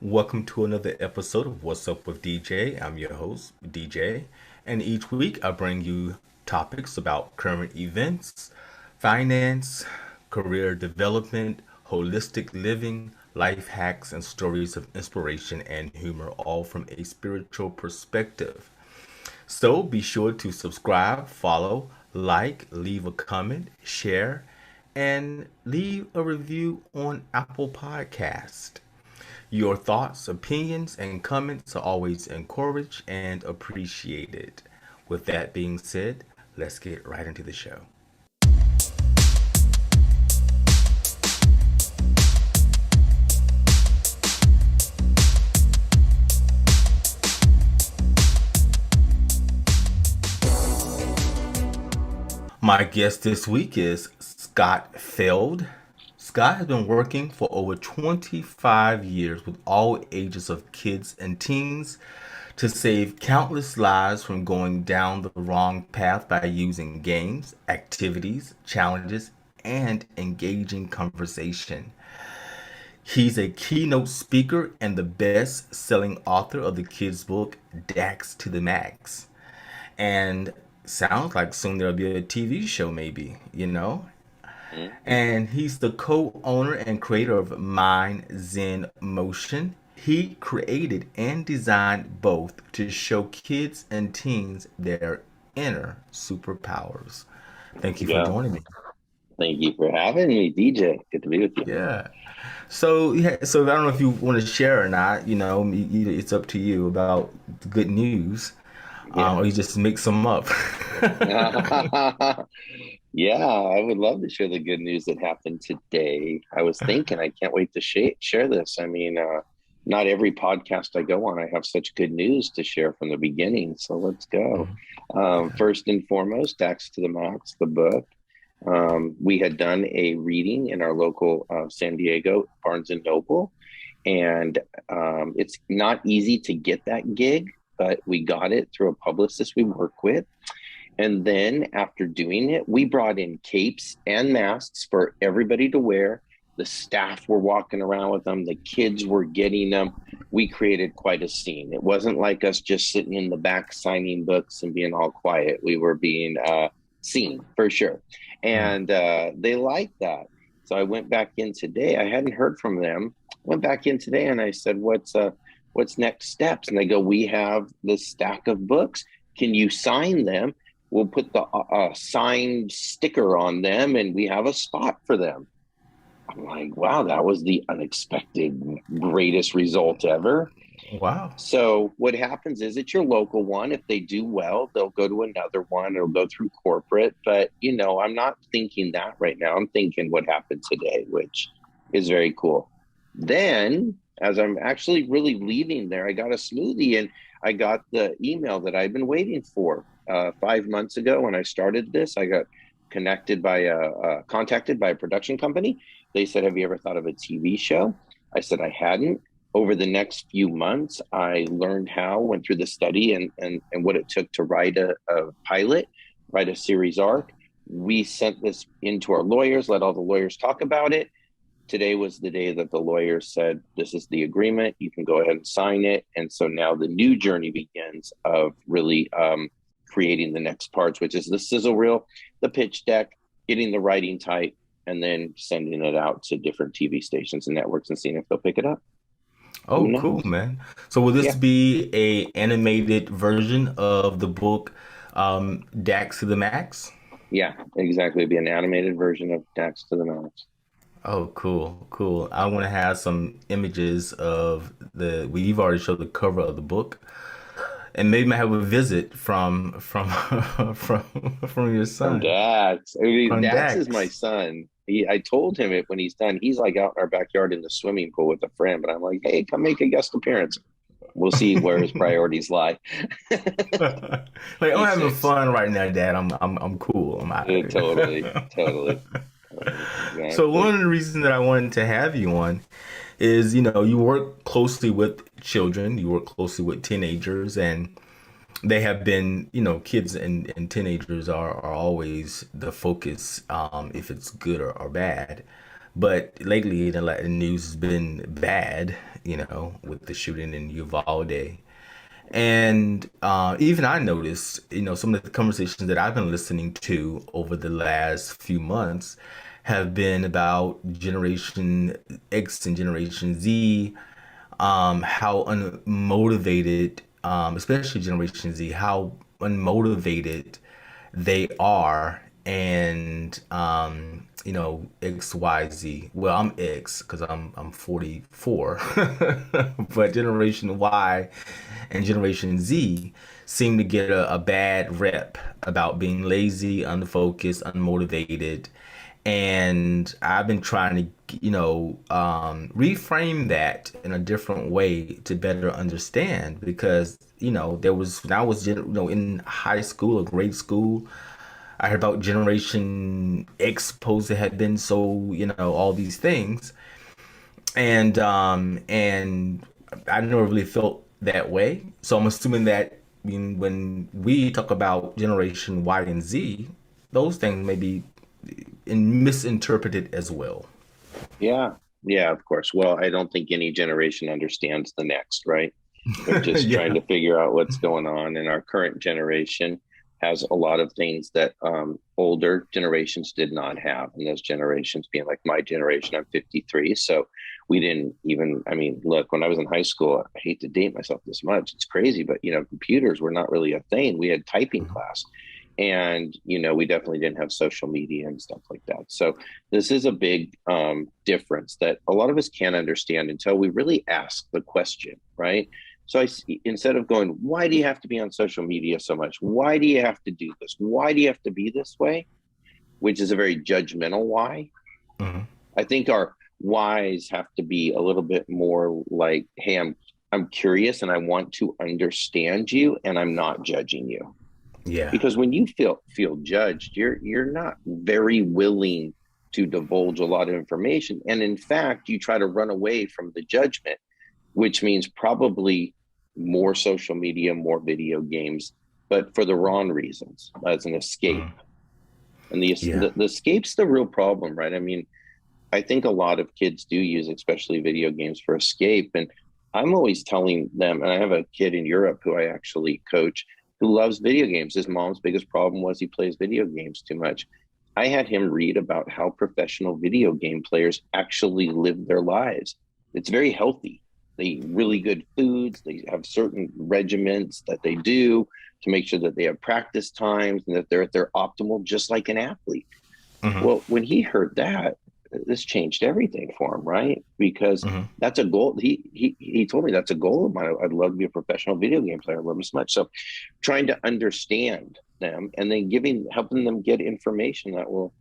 Welcome to another episode of What's Up with DJ. I'm your host, DJ, and each week I bring you topics about current events, finance, career development, holistic living, life hacks, and stories of inspiration and humor, all from a spiritual perspective. So be sure to subscribe, follow, like, leave a comment, share, and leave a review on Apple Podcast. Your thoughts, opinions, and comments are always encouraged and appreciated. With that being said, let's get right into the show. My guest this week is Scott Feld. Scott has been working for over 25 years with all ages of kids and teens to save countless lives from going down the wrong path by using games, activities, challenges, and engaging conversation. He's a keynote speaker and the best selling author of the kids' book, Dax to the Max. And sounds like soon there'll be a TV show, maybe. Mhm. And he's the co-owner and creator of mindzenmotion. He created and designed both to show kids and teens their inner superpowers. Thank you for Yeah. joining me. Thank you for having me, DJ. Good to be with you. Yeah. So yeah, so I don't know if you want to share or not. It's up to you about the good news, Yeah. or you just make some up. Yeah, I would love to share the good news that happened today. I was thinking, I can't wait to share this. Not every podcast I go on, I have such good news to share from the beginning. So let's go. First and foremost, Dax to the Max, the book. We had done a reading in our local San Diego Barnes and Noble, and it's not easy to get that gig, but we got it through a publicist we work with. And then after doing it, we brought in capes and masks for everybody to wear. The staff were walking around with them. The kids were getting them. We created quite a scene. It wasn't like us just sitting in the back signing books and being all quiet. We were being seen for sure. And they liked that. So I went back in today. I hadn't heard from them. Went back in today and I said, what's next steps? And they go, we have this stack of books. Can you sign them? We'll put the signed sticker on them and we have a spot for them. I'm like, wow, that was the unexpected greatest result ever. Wow. So what happens is it's your local one. If they do well, they'll go to another one or go through corporate. But, I'm not thinking that right now. I'm thinking what happened today, which is very cool. Then, as I'm actually really leaving there, I got a smoothie and I got the email that I've been waiting for 5 months ago when I started this. I got contacted by a production company. They said, have you ever thought of a TV show? I said, I hadn't. Over the next few months, I learned went through the study and what it took to write a pilot, write a series arc. We sent this into our lawyers, let all the lawyers talk about it. Today was the day that the lawyers said, this is the agreement. You can go ahead and sign it. And so now the new journey begins of really creating the next parts, which is the sizzle reel, the pitch deck, getting the writing tight, and then sending it out to different TV stations and networks and seeing if they'll pick it up. Who Oh, cool, knows? man. So will this Yeah. be a animated version of the book Dax to the Max? Yeah, exactly. It'd be an animated version of Dax to the Max. Oh, cool, cool. I want to have some images of we've already showed the cover of the book, and maybe I have a visit from from your From son, Dax. from Dax is my Dax. son. I told him it when he's done. He's like out in our backyard in the swimming pool with a friend, but I'm like, hey, come make a guest appearance. We'll see where his priorities lie. Like I'm He's having 6. fun right now, Dad. I'm cool. I'm out of Totally, here. totally. So one Exactly. of the reasons that I wanted to have you on is, you work closely with children, you work closely with teenagers, and they have been, kids and teenagers are always the focus, if it's good or bad. But lately, the news has been bad, with the shooting in Uvalde. And even I noticed, some of the conversations that I've been listening to over the last few months have been about Generation X and Generation Z, how unmotivated, especially Generation Z, how unmotivated they are, and XYZ. Well, I'm X because I'm 44, but Generation Y and Generation Z seem to get a bad rep about being lazy, unfocused, unmotivated. And I've been trying to, reframe that in a different way to better understand because, there was, when I was, in high school or grade school, I heard about Generation X supposed to have been so, all these things. And I never really felt that way. So I'm assuming that when we talk about Generation Y and Z, those things may be misinterpreted as well. Yeah. Yeah, of course. Well, I don't think any generation understands the next, right? They're just trying Yeah. to figure out what's going on. And our current generation has a lot of things that older generations did not have. And those generations being like my generation, I'm 53. So we didn't even, I mean, look, when I was in high school, I hate to date myself this much. It's crazy, but, computers were not really a thing. We had typing class. And, we definitely didn't have social media and stuff like that. So this is a big difference that a lot of us can't understand until we really ask the question, right? So instead of going, why do you have to be on social media so much? Why do you have to do this? Why do you have to be this way? Which is a very judgmental why. Mhm. I think our whys have to be a little bit more like, hey, I'm curious and I want to understand you and I'm not judging you. Yeah. Because when you feel judged, you're not very willing to divulge a lot of information. And in fact, you try to run away from the judgment, which means probably more social media, more video games, but for the wrong reasons as an escape. Mhm. And the, Yeah. the, the escape's the real problem, right? I mean, I think a lot of kids do use, especially video games, for escape. And I'm always telling them, and I have a kid in Europe who I actually coach who loves video games. His mom's biggest problem was he plays video games too much. I had him read about how professional video game players actually live their lives. It's very healthy. They eat really good foods. They have certain regiments that they do to make sure that they have practice times and that they're at their optimal, just like an athlete. Mhm. Well, when he heard that, this changed everything for him, right? Because Mhm. that's a goal. He told me that's a goal of mine. I'd love to be a professional video game player. I love them so much. So trying to understand them and then helping them get information that will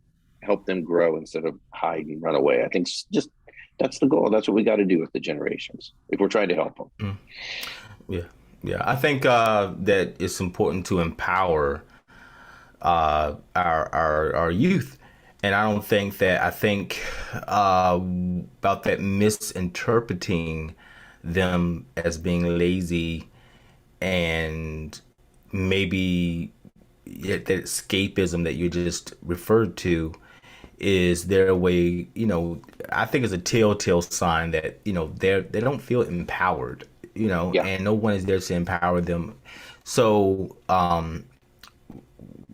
help them grow instead of hide and run away. I think just that's the goal. That's what we got to do with the generations if we're trying to help them. Mhm. Yeah. Yeah. I think that it's important to empower our youth. And I think about that misinterpreting them as being lazy and maybe that escapism that you just referred to is their way, I think it's a telltale sign that, they don't feel empowered, Yeah. and no one is there to empower them. So,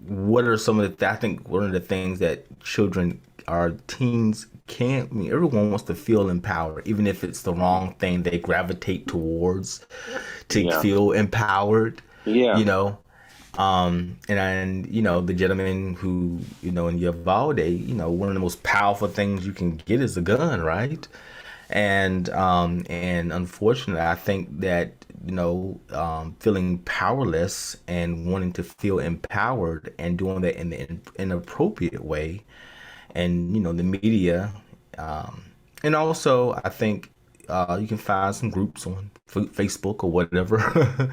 what are some of I think one of the things that children or teens can't, I mean, everyone wants to feel empowered, even if it's the wrong thing they gravitate towards to Yeah. feel empowered, Yeah. you know. And the gentleman who, in Uvalde, one of the most powerful things you can get is a gun, right? And unfortunately, I think that feeling powerless and wanting to feel empowered and doing that in the inappropriate way, and the media, and also I think you can find some groups on Facebook or whatever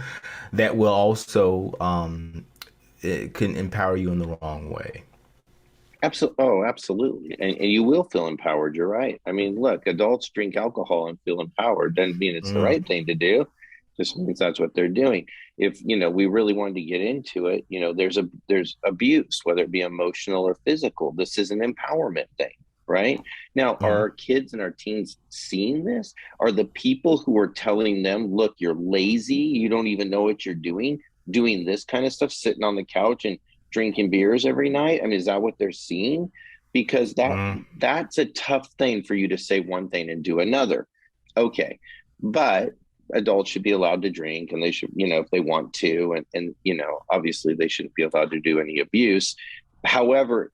that will also it can empower you in the wrong way. Absolutely. Oh, absolutely. And you will feel empowered. You're right. I mean, look, adults drink alcohol and feel empowered. Doesn't mean it's the Mm, right thing to do. Just means that's what they're doing. If, we really wanted to get into it, there's abuse, whether it be emotional or physical. This is an empowerment thing. right? Now, are Mm-hmm. our kids and our teens seeing this? Are the people who are telling them, look, you're lazy, you don't even know what you're doing this kind of stuff, sitting on the couch and drinking beers every night? I mean, is that what they're seeing? Because that's a tough thing for you to say one thing and do another. Okay. But adults should be allowed to drink, and they should, if they want to, and obviously they shouldn't be allowed to do any abuse. However,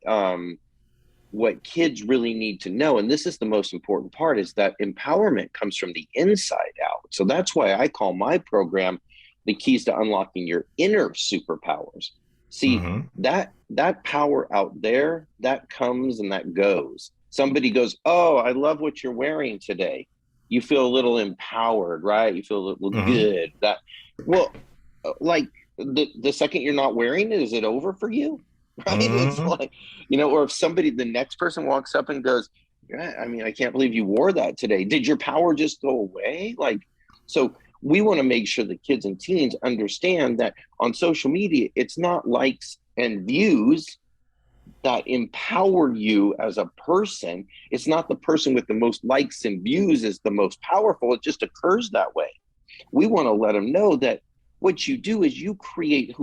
what kids really need to know, and this is the most important part, is that empowerment comes from the inside out. So that's why I call my program the keys to unlocking your inner superpowers. See, Mm-hmm. that power out there, that comes and that goes. Somebody goes, oh, I love what you're wearing today. You feel a little empowered, right? You feel a little Mm-hmm. good. That, well, like the second you're not wearing it, is it over for you? Right? It's Mm-hmm. like, or if the next person walks up and goes, yeah, I mean, I can't believe you wore that today. Did your power just go away? Like, so we want to make sure the kids and teens understand that on social media, it's not likes and views that empower you as a person. It's not the person with the most likes and views is the most powerful. It just occurs that way. We want to let them know that what you do is you create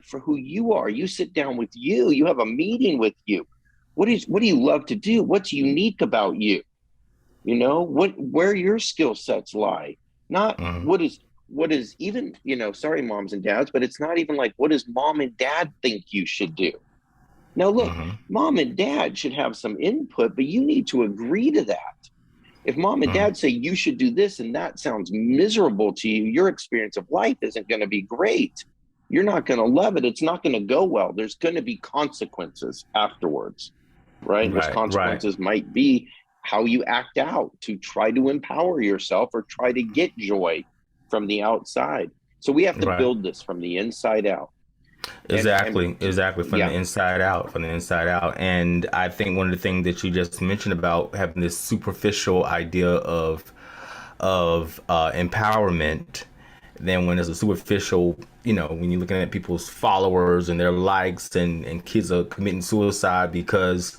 for who you are. You sit down with you have a meeting with you. What do you love to do? What's unique about you? Where your skill sets lie. Not Mm-hmm. what is even, sorry, moms and dads, but it's not even like, what does mom and dad think you should do? Now look, Mm-hmm. mom and dad should have some input, but you need to agree to that. If mom and dad say you should do this and that sounds miserable to you, your experience of life isn't going to be great. You're not going to love it. It's not going to go well. There's going to be consequences afterwards, right? Those Right, right, consequences might be how you act out to try to empower yourself or try to get joy from the outside. So we have to right. build this from the inside out. And Exactly, from the yeah, inside out, from the inside out. And I think one of the things that you just mentioned about having this superficial idea of empowerment, then when there's a superficial, when you're looking at people's followers and their likes, and kids are committing suicide because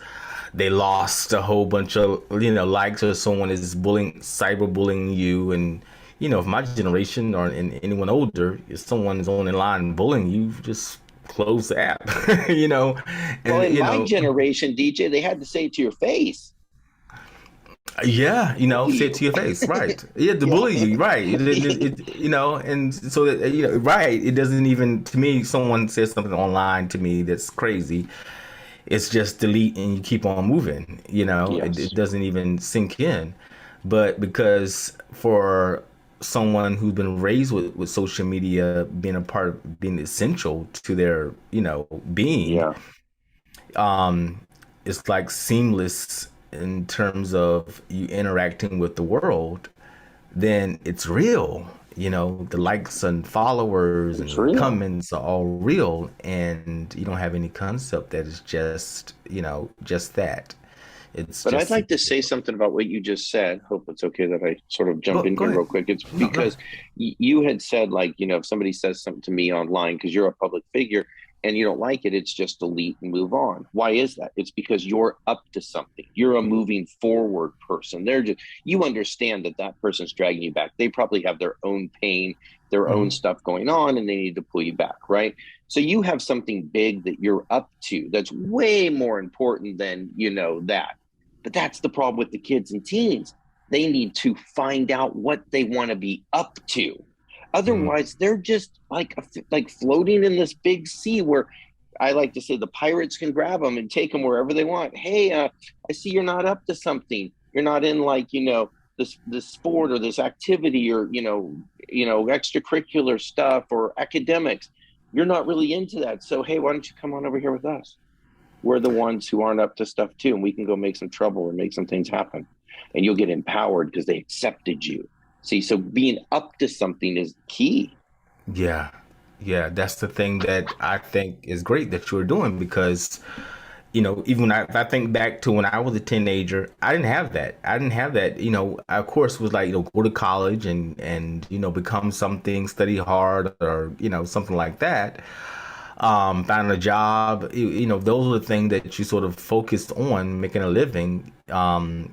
they lost a whole bunch of likes, or someone is cyberbullying you. And if my generation or anyone older, if someone is on the line bullying you, just close the app. well, And in my generation, DJ, they had to say it to your face. yeah, Bully say it you. to your face, right? Yeah, to Yeah. bully you, right? And so that, right? It doesn't even, to me, someone says something online to me that's crazy, it's just delete and you keep on moving. It Yes. doesn't even sink in. But because for someone who's been raised with social media being a part of being essential to their being, Yeah. it's like seamless in terms of you interacting with the world, then it's real. The likes and followers It's and real. comments are all real, and you don't have any concept that it's just that. It's But I'd just like to say something about what you just said. Hope it's okay that I sort of jump in go here ahead. real quick. It's No, no. because you had said, like, if somebody says something to me online, because you're a public figure and you don't like it, it's just delete and move on. Why is that? It's because you're up to something. You're a moving forward person. You understand that that person's dragging you back. They probably have their own pain, their own Mhm. stuff going on, and they need to pull you back, right? So you have something big that you're up to that's way more important than, that. But that's the problem with the kids and teens. They need to find out what they want to be up to. Mhm. Otherwise, they're just like floating in this big sea where I like to say the pirates can grab them and take them wherever they want. Hey, I see you're not up to something. You're not in, like, this sport or this activity, or extracurricular stuff or academics. You're not really into that. So hey, why don't you come on over here with us? We're the ones who aren't up to stuff too, and we can go make some trouble or make some things happen, and you'll get empowered because they accepted you. See, so being up to something is key. Yeah. Yeah, that's the thing that I think is great that you're doing, because even if I think back to when I was a teenager, I didn't have that. I didn't have that. I, of course, was like, go to college and become something, study hard, or something like that. finding a job. Those are the things that you sort of focused on, making a living. And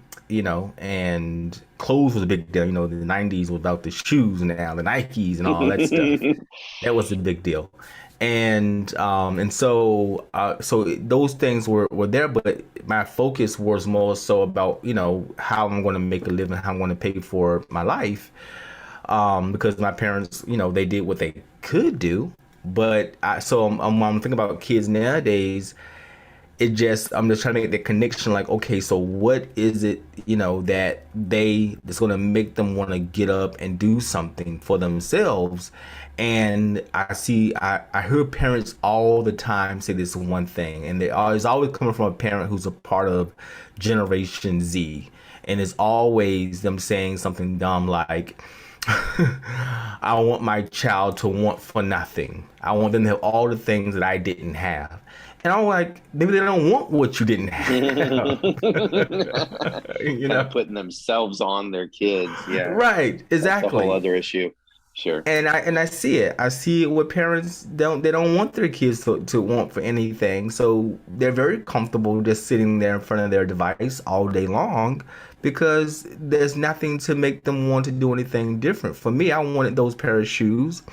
clothes was a big deal. The 90s was about the shoes now, the Nikes and all that stuff. That was a big deal. And so those things were there, but my focus was more so about, how I'm going to make a living, how I'm going to pay for my life. Because my parents, they did what they could do. But I'm thinking about kids nowadays. I'm just trying to make the connection, like, okay, so what is it, that's going to make them want to get up and do something for themselves? And I hear parents all the time say this one thing, and it's always coming from a parent who's a part of Generation Z. And it's always them saying something dumb like, I want my child to want for nothing. I want them to have all the things that I didn't have. And I'm like, maybe they don't want what you didn't have. Kind of putting themselves on their kids. Yeah. Right, That's a whole exactly. other issue. Sure. And I see it. I see it where parents don't want their kids to want for anything. So they're very comfortable just sitting there in front of their device all day long because there's nothing to make them want to do anything different. For me, I wanted those pair of shoes.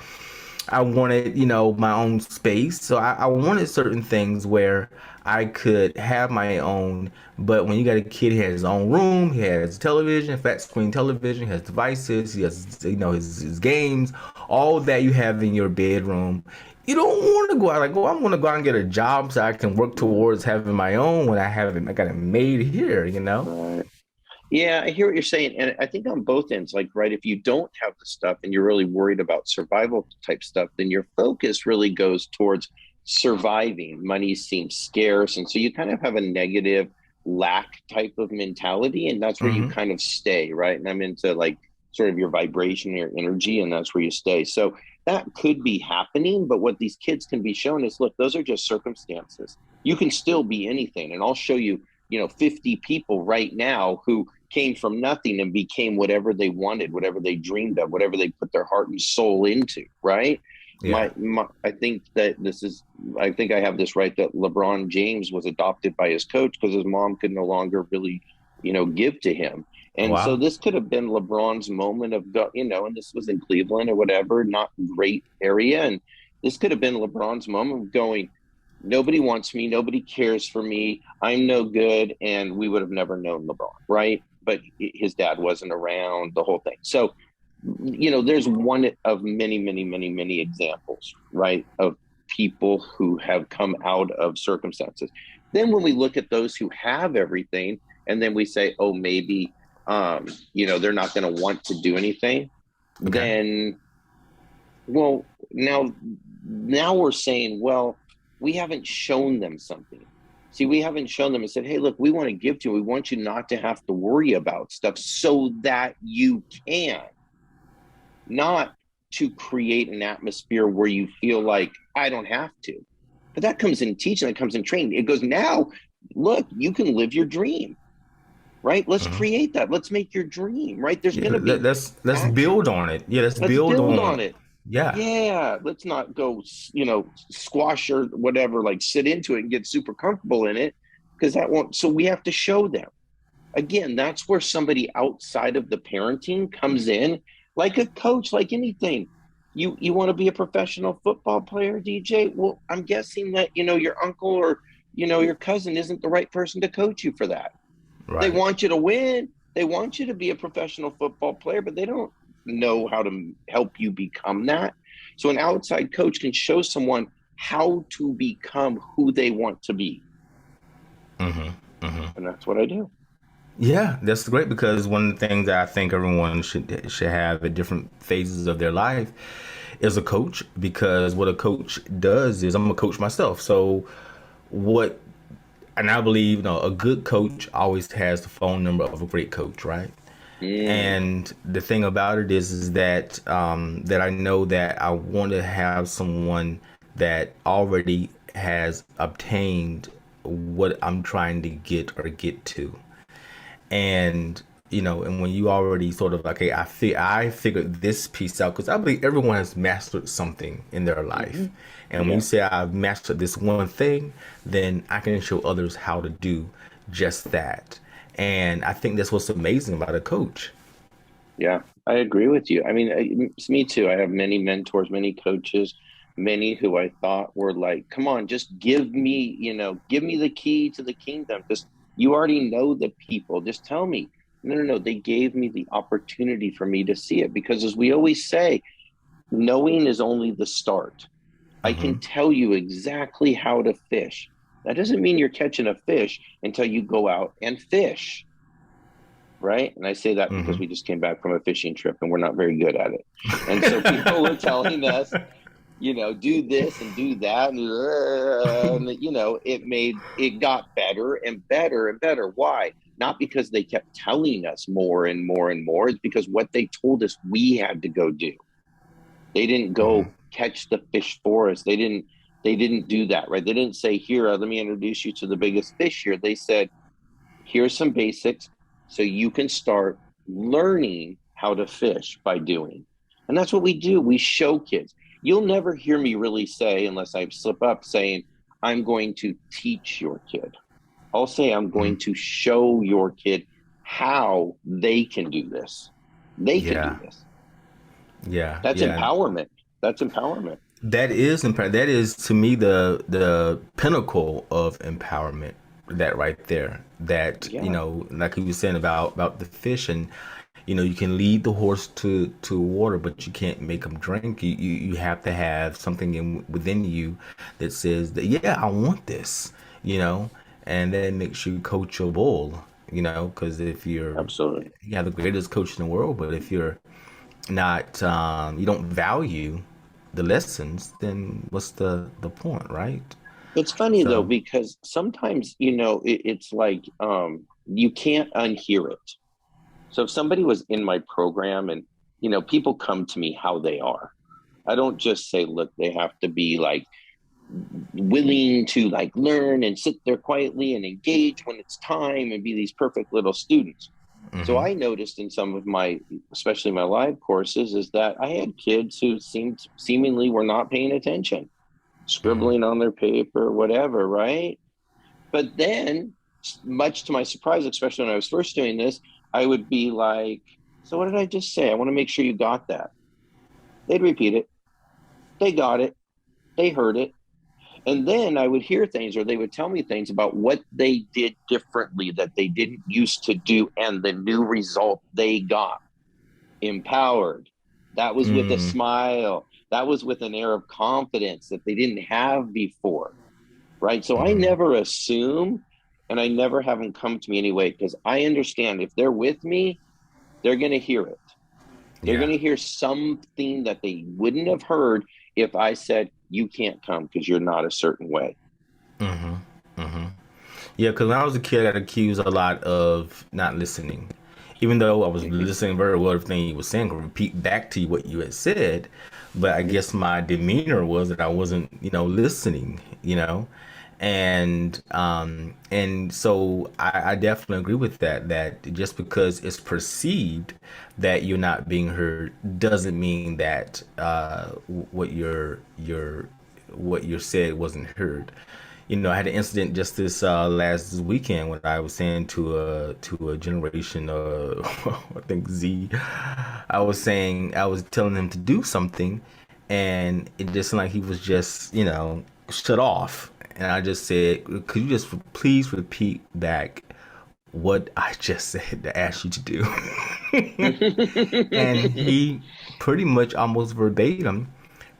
I wanted, my own space. So I wanted certain things where I could have my own. But when you got a kid, he has his own room, he has television, flat screen television, he has devices, he has, his games, all that you have in your bedroom. You don't want to go out. Like, I want to go out and get a job so I can work towards having my own when I got it made here. Right. Yeah, I hear what you're saying. And I think on both ends, like, right, if you don't have the stuff and you're really worried about survival type stuff, then your focus really goes towards surviving. Money seems scarce. And so you kind of have a negative lack type of mentality. And that's where you Hmm. kind of stay, right? And I'm into like sort of your vibration, your energy, and that's where you stay. So that could be happening. But what these kids can be shown is, look, those are just circumstances. You can still be anything. And I'll show you, 50 people right now who came from nothing and became whatever they wanted, whatever they dreamed of, whatever they put their heart and soul into, right? Yeah. I think that I think I have this right, that LeBron James was adopted by his coach because his mom could no longer really, give to him. And so Wow. this could have been LeBron's moment of, and this was in Cleveland or whatever, not great area. And this could have been LeBron's moment of going, nobody wants me, nobody cares for me, I'm no good. And we would have never known LeBron, right? But his dad wasn't around, the whole thing. So, there's one of many, many, many, many examples, right, of people who have come out of circumstances. Then when we look at those who have everything, and then we say, oh, maybe, they're not going to want to do anything, Okay. then, well, now we're saying, well, we haven't shown them something. See, we haven't shown them and said, hey, look, we want to give to you. We want you not to have to worry about stuff so that you can, not to create an atmosphere where you feel like I don't have to. But that comes in teaching, that comes in training. It goes, now, look, you can live your dream, right? Let's Hmm. create that. Let's make your dream, right? There's Yeah, going to be let's action. build on it. Yeah, let's Let's build build on on it. it. Yeah. Yeah, let's not go, squash or whatever, like sit into it and get super comfortable in it, because that won't. So we have to show them. Again, that's where somebody outside of the parenting comes in, like a coach, like anything. You want to be a professional football player, DJ? Well, I'm guessing that, your uncle or, your cousin isn't the right person to coach you for that. They Right. want you to win. They want you to be a professional football player, but they don't know how to help you become that. So an outside coach can show someone how to become who they want to be. Hmm. Hmm. And that's what I do. Yeah, that's great because one of the things that I think everyone should have at different phases of their life is a coach, because what a coach does is, I'm a coach myself. So what and I believe, a good coach always has the phone number of a great coach, right? Mm, And the thing about it is that that I know that I want to have someone that already has obtained what I'm trying to get or get to. And and when you already sort of like, okay, I figured this piece out, because I believe everyone has mastered something in their Hmm. life. And when you Yeah. say I've mastered this one thing, then I can show others how to do just that. And I think that's what's amazing about a coach. Yeah, I agree with you. I mean, it's me too. I have many mentors, many coaches, many who I thought were like, come on, just give me, give me the key to the kingdom. Just, you already know the people. Just tell me. No, no, no. They gave me the opportunity for me to see it because, as we always say, knowing is only the start. I Mm-hmm. can tell you exactly how to fish. That doesn't mean you're catching a fish until you go out and fish, right? And I say that because Mm-hmm. we just came back from a fishing trip and we're not very good at it. And so people were telling us, do this and do that. And it got better and better and better. Why? Not because they kept telling us more and more and more. It's because what they told us we had to go do. They didn't Mm-hmm. go catch the fish for us. They didn't do that, right? They didn't say, here, let me introduce you to the biggest fish here. They said, here's some basics so you can start learning how to fish by doing. And that's what we do. We show kids. You'll never hear me really say, unless I slip up, saying, I'm going to teach your kid. I'll say, I'm Mm-hmm. going to show your kid how they can do this. They can do Yeah. this. Yeah. That's Yeah. empowerment. That's empowerment. That is to me the pinnacle of empowerment. That right there. That Yeah, like you were saying about the fish, and you can lead the horse to water, but you can't make him drink. You have to have something within you that says that, yeah, I want this. You know, and that makes you coachable. Because if absolutely. you have the greatest coach in the world, but if you're not you don't value the lessons, then what's the point, right? It's funny though, So, because sometimes, it's like you can't unhear it. So if somebody was in my program and, people come to me how they are. I don't just say, look, they have to be like willing to like learn and sit there quietly and engage when it's time and be these perfect little students. So hmm I noticed in some of my, especially my live courses, is that I had kids who seemingly were not paying attention, hmm scribbling on their paper, whatever, right? But then, much to my surprise, especially when I was first doing this, I would be like, so what did I just say? I want to make sure you got that. They'd repeat it. They got it. They heard it. And then I would hear things or they would tell me things about what they did differently that they didn't used to do and the new result they got. Empowered. That was with a mm, smile. That was with an air of confidence that they didn't have before. Right. So I hmm never assume and I never have them come to me anyway, because I understand if they're with me, they're going to hear it. They're going yeah. to hear something that they wouldn't have heard if I said, you can't come because you're not a certain way. hmm hmm Yeah, because when I was a kid, I got accused a lot of not listening. Even though I was Hmm. listening very well to everything you were saying, I could repeat back to you what you had said. But I Hmm. guess my demeanor was that I wasn't, listening, and so I definitely agree with that. That just because it's perceived that you're not being heard doesn't mean that what you said wasn't heard. I had an incident just this last weekend when I was saying to a generation, I think Z, I was telling him to do something, and it just seemed like he was just shut off, and I just said, "Could you just please repeat back what I just said to ask you to do?" And he pretty much almost verbatim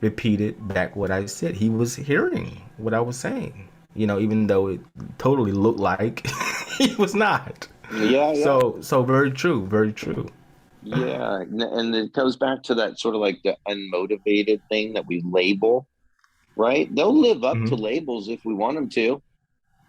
repeated back what I said. He was hearing what I was saying, even though it totally looked like he was not. Yeah, yeah. So very true, very true. Yeah. And it goes back to that sort of like the unmotivated thing that we label, right? They'll live up to hmm labels if we want them to.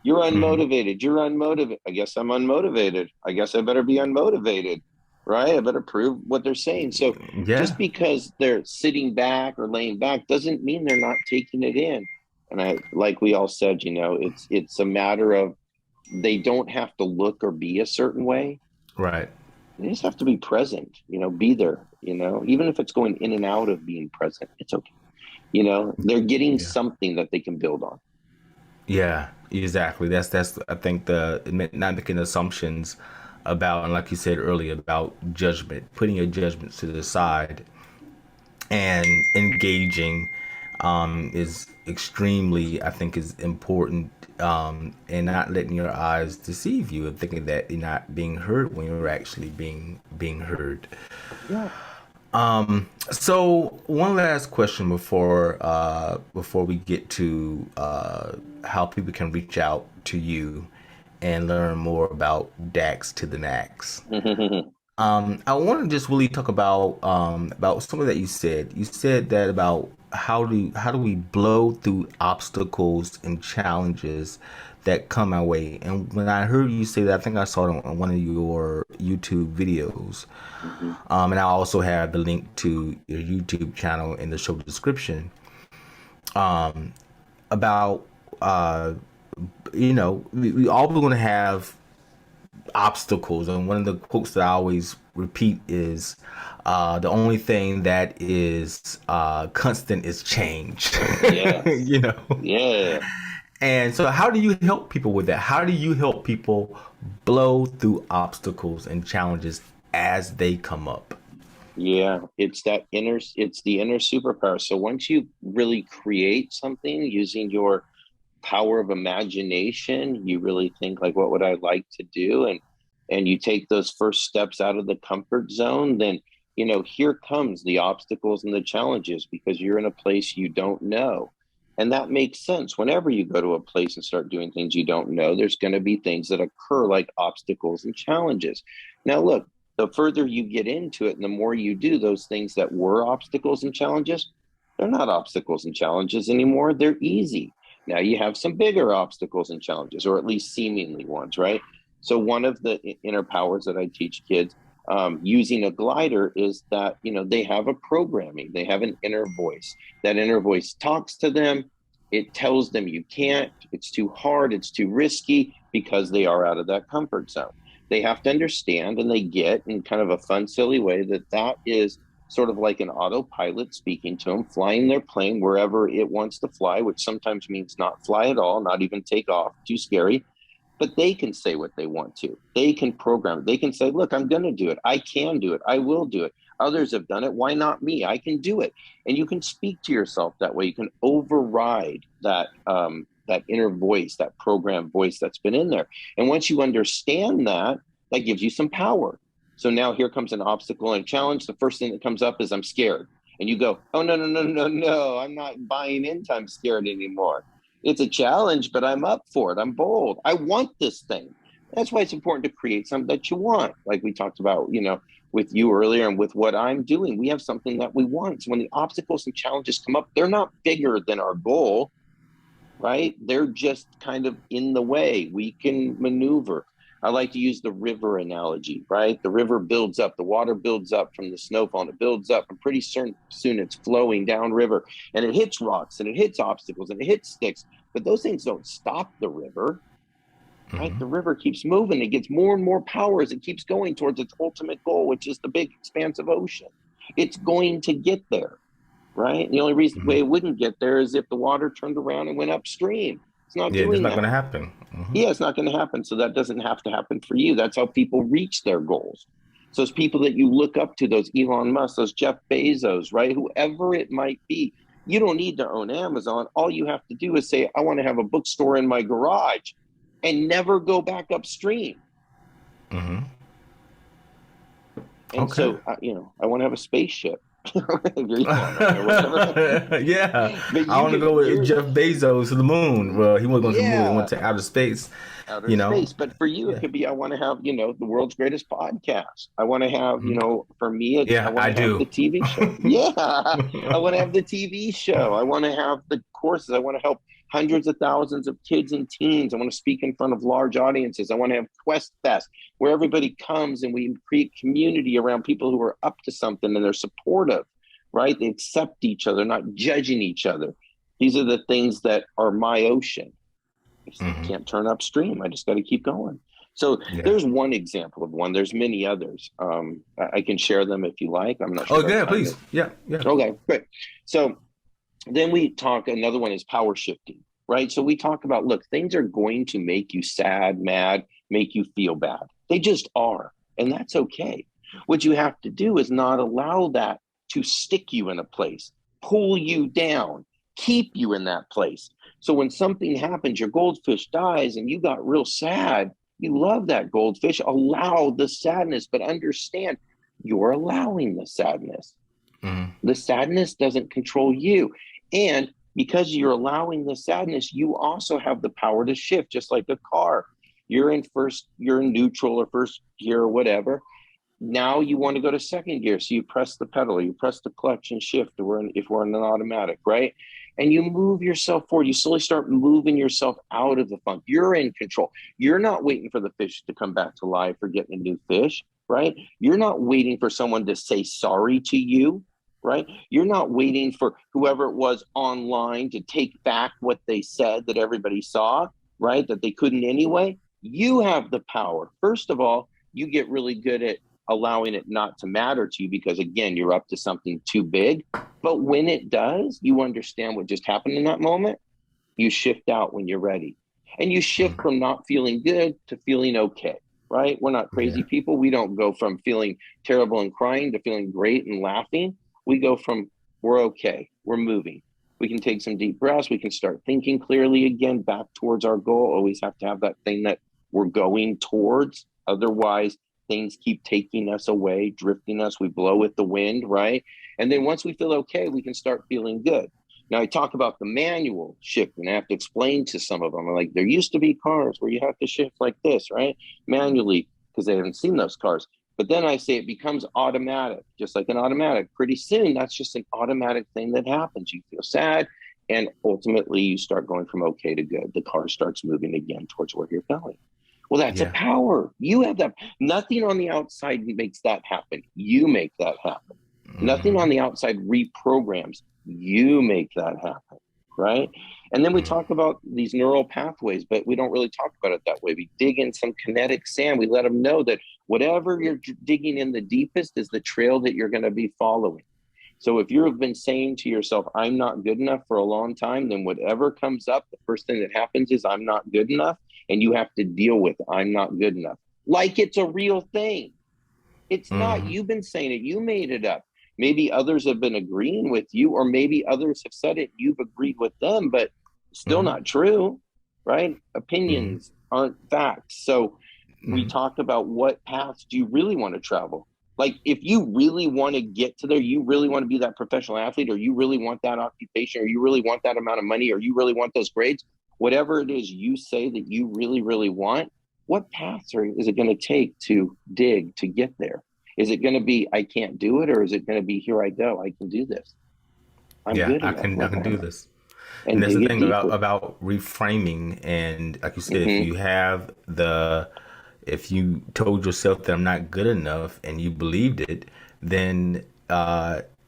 You're hmm unmotivated. You're unmotivated. I guess I'm unmotivated. I guess I better be unmotivated, right? I better prove what they're saying. So Yeah, just because they're sitting back or laying back doesn't mean they're not taking it in. And like we all said, it's a matter of they don't have to look or be a certain way. right. You just have to be present, be there, even if it's going in and out of being present, it's okay. They're getting Yeah. something that they can build on. Yeah, exactly. That's I think the not making assumptions about, and like you said earlier, about judgment, putting your judgments to the side and engaging is extremely, I think, is important, and not letting your eyes deceive you and thinking that you're not being heard when you're actually being heard. Yeah. So one last question before we get to how people can reach out to you and learn more about Dax to the Max. I want to just really talk about something that you said. You said that about how do we blow through obstacles and challenges that come our way. And when I heard you say that, I think I saw it on one of your YouTube videos. Mhm. And I also have the link to your YouTube channel in the show description. About we all going to have obstacles, and one of the quotes that I always repeat is the only thing that is constant is change. Yes. you know Yeah. and so how do you help people with that? How do you help people blow through obstacles and challenges as they come up? Yeah. It's the inner superpower. So once you really create something using your power of imagination, you really think like, what would I like to do? And you take those first steps out of the comfort zone, then here comes the obstacles and the challenges because you're in a place you don't know. And that makes sense. Whenever you go to a place and start doing things you don't know, there's going to be things that occur like obstacles and challenges. Now, look, the further you get into it and the more you do those things that were obstacles and challenges, they're not obstacles and challenges anymore. They're easy. Now you have some bigger obstacles and challenges, or at least seemingly ones, right? So one of the inner powers that I teach kids using a glider is that they have a programming, they have an inner voice. That inner voice talks to them. It tells them you can't, it's too hard, it's too risky because they are out of that comfort zone. They have to understand and they get in kind of a fun, silly way that that is sort of like an autopilot speaking to them, flying their plane wherever it wants to fly, which sometimes means not fly at all, not even take off, too scary. But they can say what they want to. They can program it. They can say, look, I'm going to do it. I can do it. I will do it. Others have done it. Why not me? I can do it. And you can speak to yourself that way. You can override that inner voice, that programmed voice that's been in there. And once you understand that, that gives you some power. So now here comes an obstacle and a challenge. The first thing that comes up is I'm scared. And you go, oh, no, no, no, no, no. I'm not buying into I'm scared anymore. It's a challenge, but I'm up for it. I'm bold. I want this thing. That's why it's important to create something that you want. Like we talked about, with you earlier and with what I'm doing, we have something that we want. So when the obstacles and challenges come up, they're not bigger than our goal, right? They're just kind of in the way. We can maneuver. I like to use the river analogy, right? The river builds up, the water builds up from the snowfall, and it builds up, and pretty soon it's flowing downriver, and it hits rocks, and it hits obstacles, and it hits sticks. But those things don't stop the river, right? Hmm. The river keeps moving. It gets more and more power as it keeps going towards its ultimate goal, which is the big expansive ocean. It's going to get there, right? The only reason way Hmm. it wouldn't get there is if the water turned around and went upstream. It's not Yeah, that's doing not going that. to happen. Hmm. Yeah, it's not going to happen. So that doesn't have to happen for you. That's how people reach their goals. So those people that you look up to, those Elon Musk, those Jeff Bezos, right? Whoever it might be, you don't need to own Amazon. All you have to do is say, I want to have a bookstore in my garage and never go back upstream. Hmm. And Okay. so, I want to have a spaceship, if you're Elon Musk or whatever. Yeah, But I want to go with you're, Jeff Bezos to the moon. Well, he wasn't going to the moon; he went yeah, to outer space. outer You know. space. But for you, it Yeah. could be I want to have, the world's greatest podcast. I want to have, Mhm. for me, it's I Yeah, want I to have the do. TV show. Yeah. I want to have the TV show. I want to have the courses. I want to help hundreds of thousands of kids and teens. I want to speak in front of large audiences. I want to have Quest Fest where everybody comes and we create community around people who are up to something and they're supportive, right? They accept each other, not judging each other. These are the things that are my ocean. I Hmm. can't turn upstream. I just got to keep going. So Yeah. there's one example of one. There's many others. I can share them if you like. I'm not Oh, sure our yeah, time please. is. Yeah, yeah. Okay, great. So then we talk, another one is power shifting, right? So we talk about, look, things are going to make you sad, mad, make you feel bad. They just are. And that's okay. What you have to do is not allow that to stick you in a place, pull you down, keep you in that place. So when something happens, your goldfish dies and you got real sad, you love that goldfish, allow the sadness, but understand you're allowing the sadness. Hmm. The sadness doesn't control you. And because you're allowing the sadness, you also have the power to shift, just like a car. You're in neutral or first gear or whatever. Now you want to go to second gear. So you press the pedal, you press the clutch and shift if we're in an automatic, right? And you move yourself forward. You slowly start moving yourself out of the funk. You're in control. You're not waiting for the fish to come back to life or getting a new fish, right? You're not waiting for someone to say sorry to you, right? You're not waiting for whoever it was online to take back what they said that everybody saw, right? That they couldn't anyway. You have the power. First of all, you get really good at allowing it not to matter to you because, again, you're up to something too big. But when it does, you understand what just happened in that moment. You shift out when you're ready. And you shift Hmm. from not feeling good to feeling okay, right? We're not crazy Yeah. people. We don't go from feeling terrible and crying to feeling great and laughing. We go from we're okay, we're moving. We can take some deep breaths. We can start thinking clearly again, back towards our goal. Always have to have that thing that we're going towards. Otherwise, things keep taking us away, drifting us. We blow with the wind, right? And then once we feel okay, we can start feeling good. Now, I talk about the manual shift, and I have to explain to some of them, like, there used to be cars where you have to shift like this, right? Manually, because they haven't seen those cars. But then I say it becomes automatic, just like an automatic. Pretty soon, that's just an automatic thing that happens. You feel sad, and ultimately, you start going from okay to good. The car starts moving again towards where you're going. Well, that's a Yeah. power. You have that. Nothing on the outside makes that happen. You make that happen. Nothing on Hmm. the outside reprograms. You make that happen, right? And then we Hmm. talk about these neural pathways, but we don't really talk about it that way. We dig in some kinetic sand. We let them know that whatever you're digging in the deepest is the trail that you're going to be following. So if you've been saying to yourself, I'm not good enough for a long time, then whatever comes up, the first thing that happens is I'm not good enough. And you have to deal with I'm not good enough. Like it's a real thing. It's not. Hmm. You've been saying it. You made it up. Maybe others have been agreeing with you, or maybe others have said it. You've agreed with them, but still Hmm. not true, right? Hmm. Opinions aren't facts. So we Hmm. talk about what paths do you really want to travel? Like if you really want to get to there, you really want to be that professional athlete, or you really want that occupation, or you really want that amount of money, or you really want those grades, whatever it is you say that you really, really want, what paths is it going to take to dig to get there? Is it going to be, I can't do it? Or is it going to be, here I go, I can do this. I'm Yeah, good enough. I Let can me, do this. And and that's the dig it thing deeper. about reframing. And like you said, Mm-hmm. if you told yourself that I'm not good enough and you believed it, then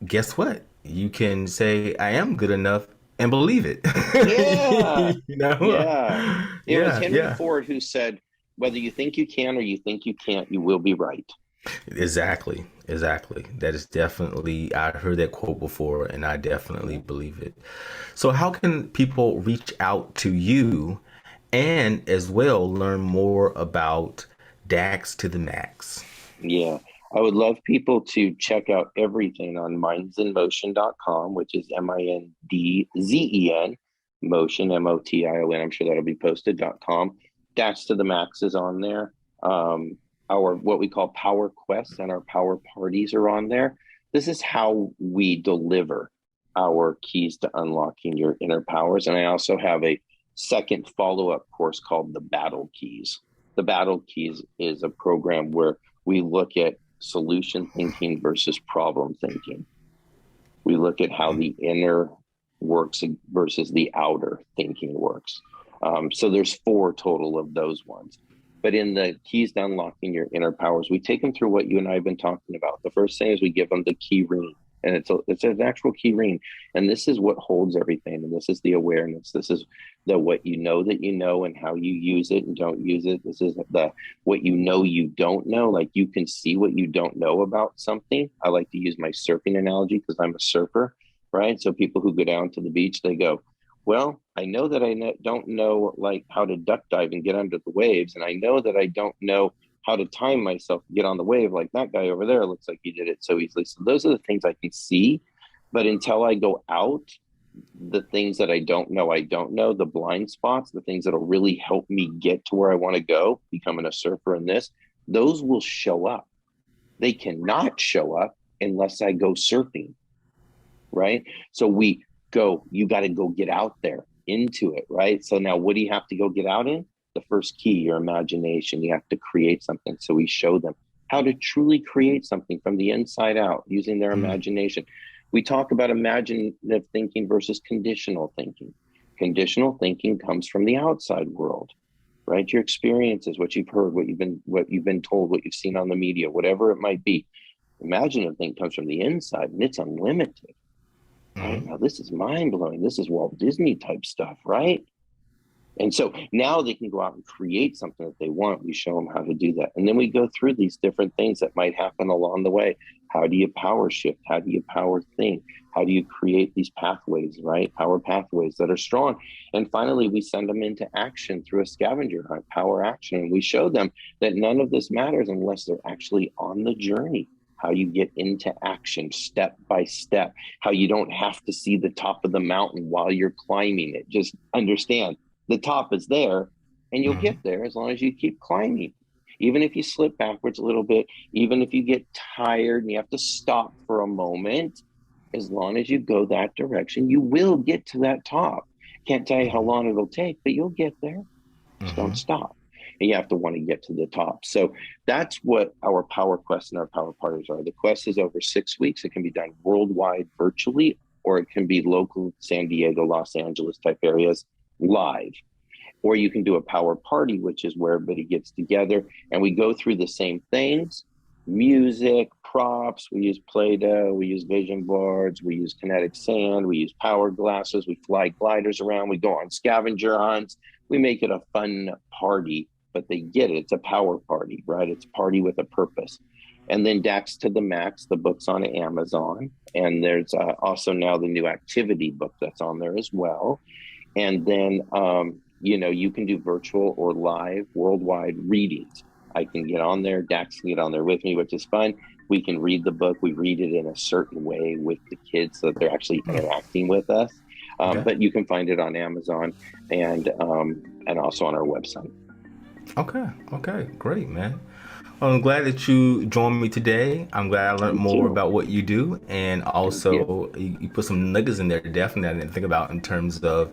guess what? You can say I am good enough and believe it. Yeah. You know? Yeah. It was Yeah, Henry yeah. Ford who said, whether you think you can or you think you can't, you will be right. Exactly. Exactly. That is definitely, I heard that quote before and I definitely Yeah. believe it. So, how can people reach out to you and as well learn more about DAX to the max? Yeah. I would love people to check out everything on mindzenmotion.com, which is MINDZEN, motion, MOTION. I'm sure that'll be posted.com. Dash to the Max is on there. Our what we call Power Quests and our Power Parties are on there. This is how we deliver our keys to unlocking your inner powers. And I also have a second follow up course called the Battle Keys. The Battle Keys is a program where we look at solution thinking versus problem thinking. We look at how the inner works versus the outer thinking works. So there's four total of those ones. But in the keys to unlocking your inner powers, we take them through what you and I have been talking about. The first thing is we give them the key ring. And it's an actual key ring. And this is what holds everything. And this is the awareness. This is the what you know that you know and how you use it and don't use it. This is the what you don't know. Like you can see what you don't know about something. I like to use my surfing analogy because I'm a surfer, right? So people who go down to the beach, they go, well, I know that don't know like how to duck dive and get under the waves. And I know that I don't know how to time myself to get on the wave like that guy over there looks like he did it so easily. So those are the things I can see. But until I go out, the things that I don't know, the blind spots, the things that'll really help me get to where I want to go, becoming a surfer in this, those will show up. They cannot show up unless I go surfing, right? So you got to go get out there into it, right? So now what do you have to go get out in? The first key, your imagination. You have to create something. So we show them how to truly create something from the inside out using their imagination. We talk about imaginative thinking versus conditional thinking. Conditional thinking comes from the outside world, right? Your experiences, what you've heard, what you've been told, what you've seen on the media, whatever it might be. Imaginative thinking comes from the inside, and it's unlimited. Right? Now, this is mind-blowing. This is Walt Disney type stuff, right? And so now they can go out and create something that they want. We show them how to do that. And then we go through these different things that might happen along the way. How do you power shift? How do you power think? How do you create these pathways, right? Power pathways that are strong. And finally, we send them into action through a scavenger hunt, power action. And we show them that none of this matters unless they're actually on the journey. How you get into action step by step, how you don't have to see the top of the mountain while you're climbing it. Just understand the top is there and you'll get there as long as you keep climbing. Even if you slip backwards a little bit, even if you get tired and you have to stop for a moment, as long as you go that direction, you will get to that top. Can't tell you how long it'll take, but you'll get there. Just don't stop. And you have to want to get to the top. So that's what our power quest and our power parties are. The quest is over 6 weeks. It can be done worldwide virtually, or it can be local, San Diego, Los Angeles type areas live. Or you can do a power party, which is where everybody gets together and we go through the same things: music, props, we use Play-Doh, we use vision boards, we use kinetic sand, we use power glasses, we fly gliders around, we go on scavenger hunts. We make it a fun party, but they get it. It's a power party, right? It's a party with a purpose. And then Dax to the Max, the book's on Amazon. And there's also now the new activity book that's on there as well. And then, you can do virtual or live worldwide readings. I can get on there, Dax can get on there with me, which is fun. We can read the book. We read it in a certain way with the kids so that they're actually interacting with us. But you can find it on Amazon and also on our website. Okay, great, man. Well, I'm glad that you joined me today. I'm glad I learned more about what you do, and also you put some nuggets in there definitely I didn't think about in terms of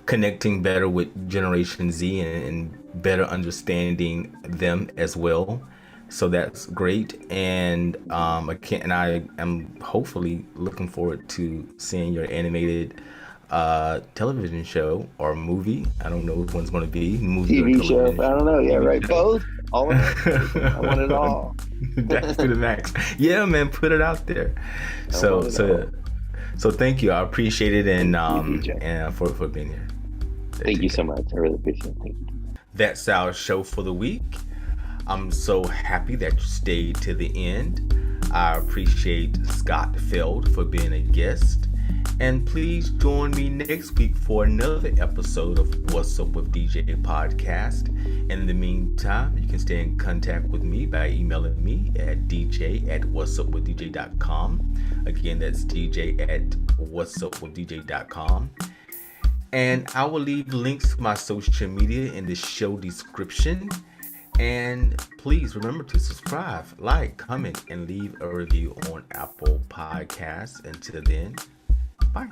connecting better with Generation Z and better understanding them as well. So that's great, and I am hopefully looking forward to seeing your animated television show or movie. I don't know which one's going to be. Movie TV show. I don't know. Yeah, right. Both. All of it. I want it all. That's to the max. Yeah, man. Put it out there. So thank you. I appreciate it, and for being here. Thank you so much. I really appreciate it. Thank you. That's our show for the week. I'm so happy that you stayed to the end. I appreciate Scott Feld for being a guest. And please join me next week for another episode of What's Up with DJ podcast. In the meantime, you can stay in contact with me by emailing me at dj@whatsupwithdj.com. Again, that's dj@whatsupwithdj.com. And I will leave links to my social media in the show description. And please remember to subscribe, like, comment, and leave a review on Apple Podcasts. Until then, bye.